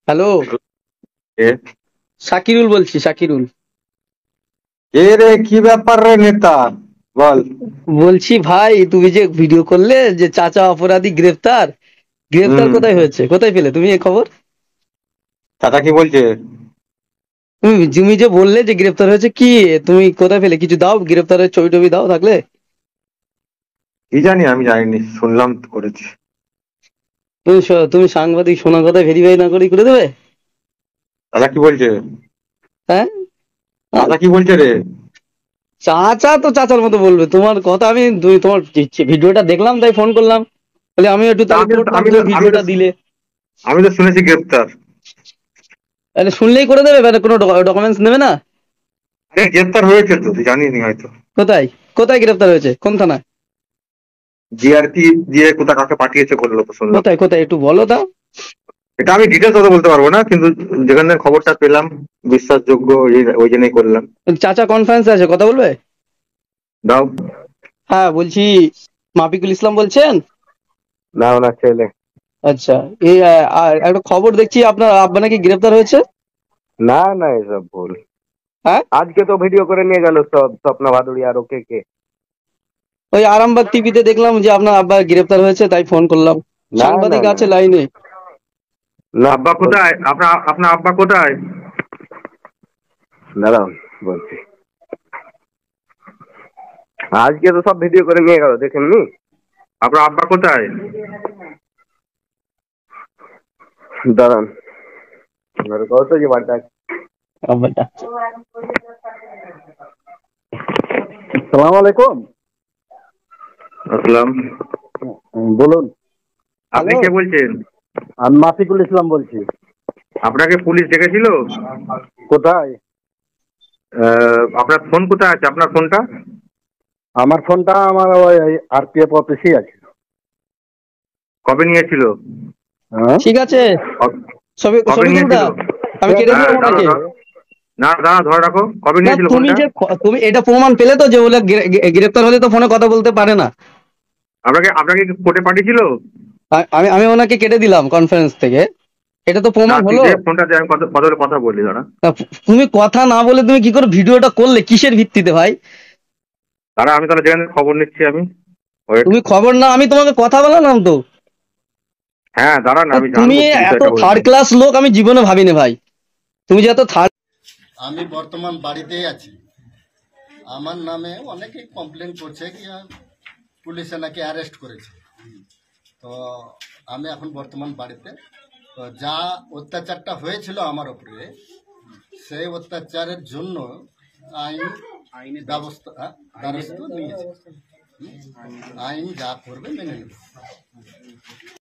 Hello, এ শাকিরুল বলছি, শাকিরুল। এ রে, কি ব্যাপার রে নেতা? বল। বলছি ভাই, তুমি যে ভিডিও করলে যে চাচা অপরাধী গ্রেফতার, গ্রেফতার হুম। কোথায় হয়েছে, কোথায় পেলে তুমি এই খবর? চাচা কি বলছে? তুমি যে বললে যে গ্রেফতার হয়েছে, কি তুমি কোথায় পেলে? কিছু দাও, গ্রেফতারের ছবি টবি দাও থাকলে। কি জানি, আমি জানিনি, শুনলাম তো করেছি। তুমি সাংবাদিক, শোনা কথা ভেরিফাই না করে দেবে? চাচা কি বলছে? হ্যাঁ, হ্যাঁ? চাচা কি বলছে রে? চাচা তো চাচার মতো বলবে, তোমার কথা তুমি তোমার ভিডিওটা দেখলাম তাই ফোন করলাম, বলে আমি একটু তা তাহলে আমি তো করতাম, আমি তো তুমি আমি তো ভিডিওটা দিলে। আমি তো শুনেছি গ্রেপ্তার। তাহলে শুনলেই করে দেবে, মানে কোনো ডকুমেন্টস নেবে না? আরে গ্রেপ্তার হয়েছে তো, তুই জানিনি হয়তো। কোথায়? কোথায় গ্রেফতার হয়েছে, কোন থানায়? জিআরপি দিয়ে কোথা কাকে পাঠিয়েছে বললো তো, শুনলাম। কোথায় কোথায় একটু বলো দাও। এটা আমি ডিটেলস অত বলতে পারবো না, কিন্তু যেখানে খবরটা পেলাম বিশ্বাসযোগ্য, ওই জন্যই করলাম। চাচা কনফারেন্সে আছে, কথা বলবে? দাও। হ্যাঁ, বলছি, মাফিকুল ইসলাম বলছেন? না, ওনার ছেলে। আচ্ছা, এই আর একটা খবর দেখছি, আপনার আব্বা নাকি গ্রেফতার হয়েছে। না না, এসব ভুল। হ্যাঁ, আজকে তো ভিডিও করে নিয়ে গেল সব, স্বপ্ন ভাদুড়ি আর ওকে কে। ওই আরামবাগ টিভিতে দেখলাম যে আপনার আব্বা গ্রেফতার হয়েছে, তাই ফোন করলাম। না না সাংবাদিক না আছে লাইনে। না, আব্বা কোথায়? আপনার আপনার আব্বা কোথায়? দাঁড়াও, বলছি। আজকে তো সব ভিডিও করে নিয়ে গেল, দেখেননি? আপনার আব্বা কোথায়? দাঁড়ান, কত যে বাড়িটা। আব্বাটা। সালাম আলাইকুম। আসসালাম। বলুন। আপনি হ্যালো, কে বলছেন? আমি মাফিকুল ইসলাম বলছি। আপনাকে পুলিশ ডেকেছিল? কোথায়? আপনার ফোন কোথায় আছে, আপনার ফোনটা? আমার ফোনটা আমার ওই আরপিএফ অফিসেই আছে। কবে নিয়েছিল? হ্যাঁ, ঠিক আছে, ছবি কবে ছবি তুলবা, নিয়েছিল? আমি কেটে হ্যাঁ, দিলাম দাঁড়াও ওনাকে। দাঁড়াও। না দাঁড়া, ধরে রাখো। কবে না, নিয়েছিল তুমি ফোনটা? যে তুমি এটা প্রমাণ পেলে তো, যে বলে গ্রেফতার হলে তো ফোনে কথা বলতে পারে না। আপনাকে আপনাকে কোর্টে পাঠিয়েছিল? আমি আমি ওনাকে কেটে দিলাম কনফারেন্স থেকে, এটা তো না, প্রমাণ তুই হলো। যে ফোনটা দিয়ে, আমি কত কত কথা বলি, দাঁড়া। তা তুমি কথা না বলে তুমি কি করে ভিডিওটা করলে, কিসের ভিত্তিতে ভাই? দাঁড়া, আমি তাহলে যেখানে খবর নিচ্ছি আমি। ওয়েট। তুমি খবর না, আমি তোমাকে কথা বলালাম তো। হ্যাঁ দাঁড়া না, আমি তুমি জানবো কি এত বিষয়টা থার্ড হয়েছে। ক্লাস লোক আমি জীবনে ভাবিনি ভাই, তুমি যে এত থার্ড। আমি বর্তমান বাড়িতেই আছি। আমার নামে অনেকেই কমপ্লেন করছে কি পুলিশে নাকি অ্যারেস্ট করেছে। তো আমি এখন বর্তমান বাড়িতে। তো যা অত্যাচারটা হয়েছিল আমার উপরে, সেই অত্যাচারের জন্য আইন ব্যবস্থা নিয়েছে। আইন যা করবে মেনে নেবে।